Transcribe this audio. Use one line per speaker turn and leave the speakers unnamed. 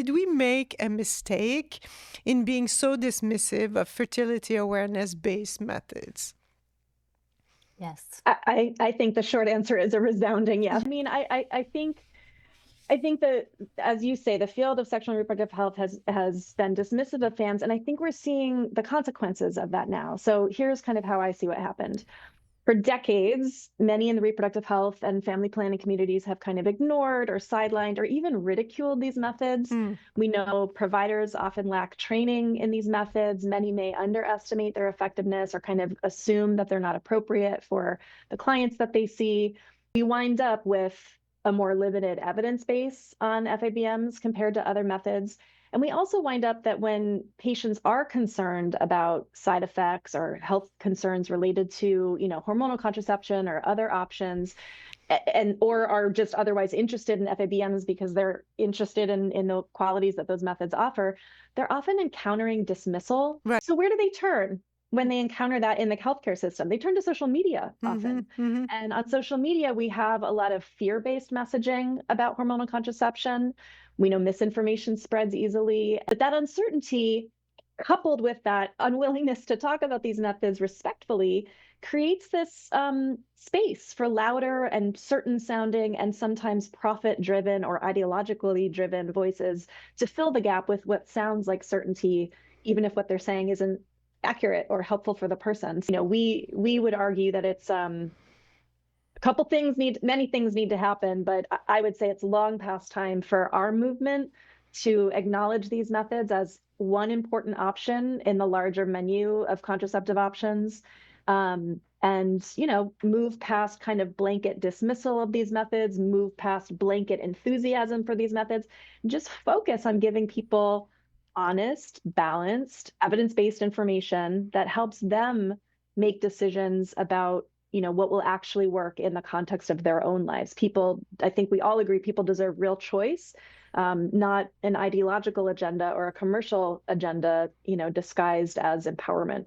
did we make a mistake in being so dismissive of fertility awareness-based methods?
Yes.
I think the short answer is a resounding yes. I mean, I think that, as you say, the field of sexual and reproductive health has been dismissive of FANs, and I think we're seeing the consequences of that now. So here's kind of how I see what happened. For decades, many in the reproductive health and family planning communities have kind of ignored or sidelined or even ridiculed these methods. We know providers often lack training in these methods. Many may underestimate their effectiveness or kind of assume that they're not appropriate for the clients that they see. We wind up with a more limited evidence base on FABMs compared to other methods. And we also wind up that when patients are concerned about side effects or health concerns related to, hormonal contraception or other options, or are just otherwise interested in FABMs because they're interested in the qualities that those methods offer, they're often encountering dismissal.
Right.
So where do they turn when they encounter that in the healthcare system? They turn to social media often. And on social media, we have a lot of fear-based messaging about hormonal contraception. We know misinformation spreads easily, but that uncertainty, coupled with that unwillingness to talk about these methods respectfully, creates this space for louder and certain sounding and sometimes profit-driven or ideologically driven voices to fill the gap with what sounds like certainty, even if what they're saying isn't accurate or helpful for the person. We would argue that it's many things need to happen, but I would say it's long past time for our movement to acknowledge these methods as one important option in the larger menu of contraceptive options, and move past kind of blanket dismissal of these methods, move past blanket enthusiasm for these methods, and just focus on giving people honest, balanced, evidence-based information that helps them make decisions about what will actually work in the context of their own lives. I think we all agree people deserve real choice, not an ideological agenda or a commercial agenda, disguised as empowerment.